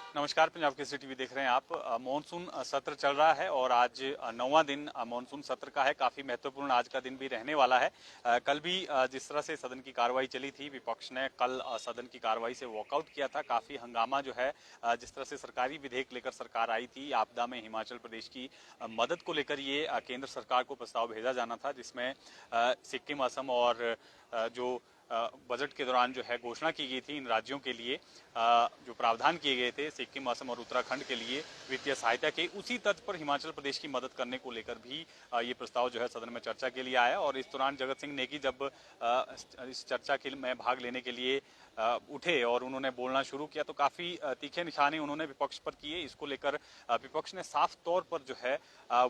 नमस्कार, पंजाब केसरी टीवी देख रहे हैं आप। मॉनसून सत्र चल रहा है और आज 9वां दिन मॉनसून सत्र का है। काफी महत्वपूर्ण आज का दिन भी रहने वाला है। कल भी जिस तरह से सदन की कार्रवाई चली थी, विपक्ष ने कल सदन की कार्रवाई से वॉकआउट किया था। काफी हंगामा जो है, जिस तरह से सरकारी विधेयक लेकर सरकार आई थी, आपदा में हिमाचल प्रदेश की मदद को लेकर ये केंद्र सरकार को प्रस्ताव भेजा जाना था, जिसमें सिक्किम, असम और जो बजट के दौरान जो है घोषणा की गई थी इन राज्यों के लिए, जो प्रावधान किए गए थे सिक्किम, असम और उत्तराखंड के लिए वित्तीय सहायता के, उसी तर्ज पर हिमाचल प्रदेश की मदद करने को लेकर भी ये प्रस्ताव जो है सदन में चर्चा के लिए आया। और इस दौरान जगत सिंह नेगी जब इस चर्चा के में भाग लेने के लिए उठे और उन्होंने बोलना शुरू किया, तो काफी तीखे निशाने उन्होंने विपक्ष पर किए। इसको लेकर विपक्ष ने साफ तौर पर जो है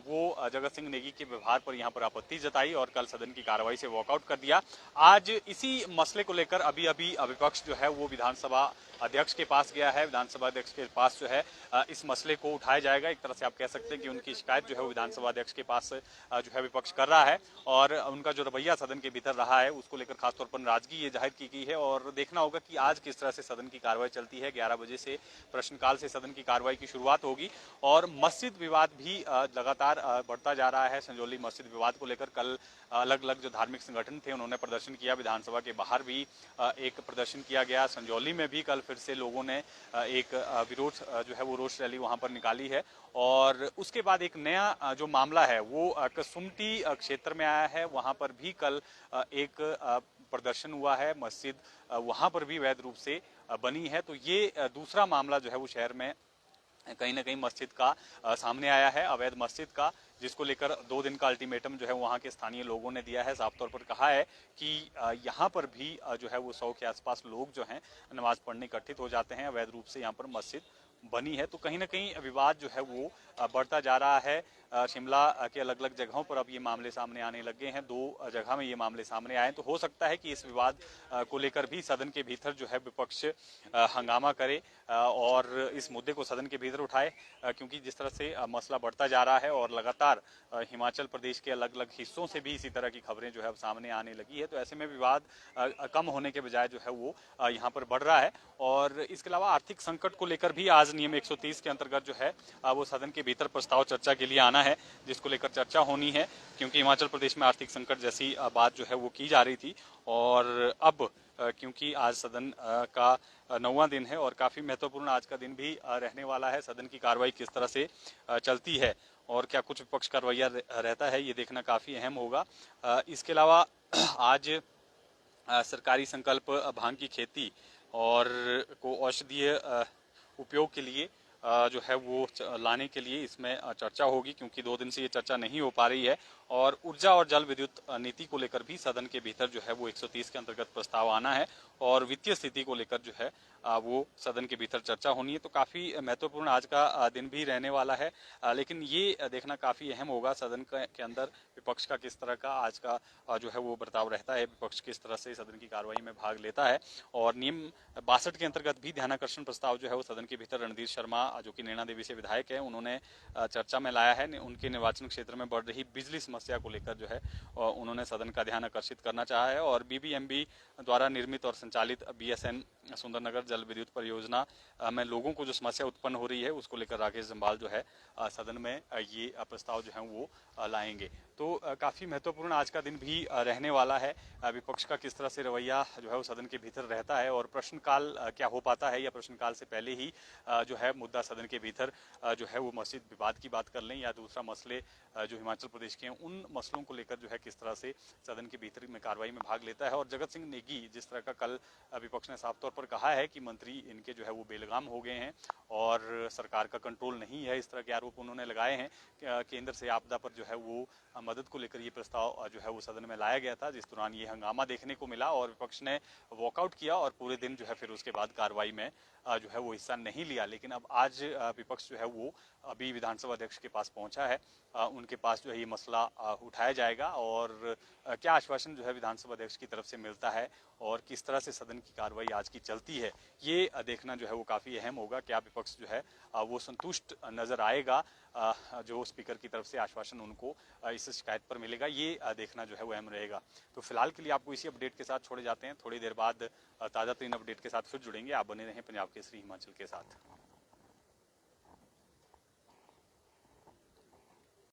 वो जगत सिंह नेगी के व्यवहार पर यहाँ पर आपत्ति जताई और कल सदन की कार्रवाई से वॉकआउट कर दिया। आज इसी मसले को लेकर अभी विपक्ष जो है वो विधानसभा अध्यक्ष के पास गया है। विधानसभा अध्यक्ष के पास जो है इस मसले को उठाया जाएगा। एक तरह से आप कह सकते हैं कि उनकी शिकायत जो है वो विधानसभा अध्यक्ष के पास जो है विपक्ष कर रहा है, और उनका जो रवैया सदन के भीतर रहा है उसको लेकर खासतौर पर नाराजगी ये जाहिर की गई है। और देखना होगा कि आज किस तरह से सदन की कार्रवाई चलती है। 11 बजे से प्रश्नकाल से सदन की कार्रवाई की शुरुआत होगी और मस्जिद विवाद भी लगातार बढ़ता जा रहा है। संजौली मस्जिद विवाद को लेकर कल अलग अलग जो धार्मिक संगठन थे उन्होंने प्रदर्शन किया। विधानसभा के बाहर भी एक प्रदर्शन किया गया। संजौली में भी कल फिर से लोगों ने एक विरोध जो है वो रोष रैली वहां पर निकाली है। और उसके बाद एक नया जो मामला है वो कसुम्पटी क्षेत्र में आया है। वहां पर भी कल एक प्रदर्शन हुआ है। मस्जिद वहां पर भी वैध रूप से बनी है। तो ये दूसरा मामला जो है वो शहर में कहीं ना कहीं मस्जिद का सामने आया है, अवैध मस्जिद का, जिसको लेकर 2 दिन का अल्टीमेटम जो है वहां के स्थानीय लोगों ने दिया है। साफ तौर पर कहा है कि यहाँ पर भी जो है वो 100 के आसपास लोग जो हैं नमाज पढ़ने इकट्ठित हो जाते हैं। अवैध रूप से यहाँ पर मस्जिद बनी है। तो कहीं ना कहीं विवाद जो है वो बढ़ता जा रहा है। शिमला के अलग अलग जगहों पर अब ये मामले सामने आने लगे हैं। 2 जगह में ये मामले सामने आए, तो हो सकता है कि इस विवाद को लेकर भी सदन के भीतर जो है विपक्ष हंगामा करे और इस मुद्दे को सदन के भीतर उठाए, क्योंकि जिस तरह से मसला बढ़ता जा रहा है और लगातार हिमाचल प्रदेश के अलग अलग हिस्सों से भी इसी तरह की खबरें जो है सामने आने लगी है, तो ऐसे में विवाद कम होने के बजाय जो है वो यहाँ पर बढ़ रहा है। और इसके अलावा आर्थिक संकट को लेकर भी आज नियम 130 के अंतर्गत जो है वो सदन के भीतर प्रस्ताव चर्चा के लिए आना है, जिसको लेकर चर्चा होनी है, क्योंकि हिमाचल प्रदेश में आर्थिक संकट जैसी बात जो है वो की जा रही थी। और अब क्योंकि आज सदन का 9वां दिन है और काफी महत्वपूर्ण आज का दिन भी रहने वाला है। सदन की कार्रवाई किस तरह से चलती है और क्या कुछ विपक्ष का रवैया रहता है, ये देखना काफी अहम होगा। इसके अलावा आज सरकारी संकल्प भांग की खेती और को औषधीय उपयोग के लिए जो है वो लाने के लिए इसमें चर्चा होगी, क्योंकि 2 दिन से ये चर्चा नहीं हो पा रही है। और ऊर्जा और जल विद्युत नीति को लेकर भी सदन के भीतर जो है वो 130 के अंतर्गत प्रस्ताव आना है और वित्तीय स्थिति को लेकर जो है वो सदन के भीतर चर्चा होनी है। तो काफी महत्वपूर्ण आज का दिन भी रहने वाला है। लेकिन ये देखना काफी अहम होगा सदन के अंदर विपक्ष का किस तरह का आज का जो है वो बर्ताव रहता है, विपक्ष किस तरह से सदन की कार्रवाई में भाग लेता है। और नियम 62 के अंतर्गत भी ध्यानाकर्षण प्रस्ताव जो है वो सदन के भीतर रणधीर शर्मा, जो कि नैना देवी से विधायक है, उन्होंने चर्चा में लाया है। उनके निर्वाचन क्षेत्र में बढ़ रही बिजली समस्या को लेकर जो है उन्होंने सदन का ध्यान आकर्षित करना चाहा है। और बीबीएमबी द्वारा निर्मित और संचालित बीएसएन सुंदरनगर जल विद्युत परियोजना में लोगों को जो समस्या उत्पन्न हो रही है उसको लेकर राकेश जम्वाल जो है सदन में ये प्रस्ताव जो है वो लाएंगे। तो काफी महत्वपूर्ण आज का दिन भी रहने वाला है। विपक्ष का किस तरह से रवैया जो है वो सदन के भीतर रहता है और प्रश्नकाल क्या हो पाता है, या प्रश्नकाल से पहले ही जो है मुद्दा सदन के भीतर जो है वो मस्जिद विवाद की बात कर लें या दूसरा मसले जो हिमाचल प्रदेश के हैं उन मसलों को लेकर जो है किस तरह से सदन के भीतर में कार्रवाई में भाग लेता है। और जगत सिंह नेगी जिस तरह का कल विपक्ष ने साफ तौर पर कहा है कि मंत्री इनके जो है वो बेलगाम हो गए हैं और सरकार का कंट्रोल नहीं है, इस तरह के आरोप उन्होंने लगाए हैं। केंद्र से आपदा पर जो है वो मदद को लेकर ये प्रस्ताव जो है वो सदन में लाया गया था, जिस दौरान ये हंगामा देखने को मिला और विपक्ष ने वॉकआउट किया और पूरे दिन जो है फिर उसके बाद कार्रवाई में जो है वो हिस्सा नहीं लिया। लेकिन अब आज विपक्ष जो है वो अभी विधानसभा अध्यक्ष के पास पहुंचा है, उनके पास जो है ये मसला उठाया जाएगा और क्या आश्वासन जो है विधानसभा अध्यक्ष की तरफ से मिलता है और किस तरह से सदन की कार्रवाई आज की चलती है, ये देखना जो है वो काफी अहम होगा। क्या विपक्ष जो है वो संतुष्ट नजर आएगा, जो स्पीकर की तरफ से आश्वासन उनको इस शिकायत पर मिलेगा, ये देखना जो है वो अहम रहेगा। तो फिलहाल के लिए आपको इसी अपडेट के साथ छोड़े जाते हैं। थोड़ी देर बाद ताजा तरीन अपडेट के साथ फिर जुड़ेंगे। आप बने रहें पंजाब केसरी हिमाचल के साथ।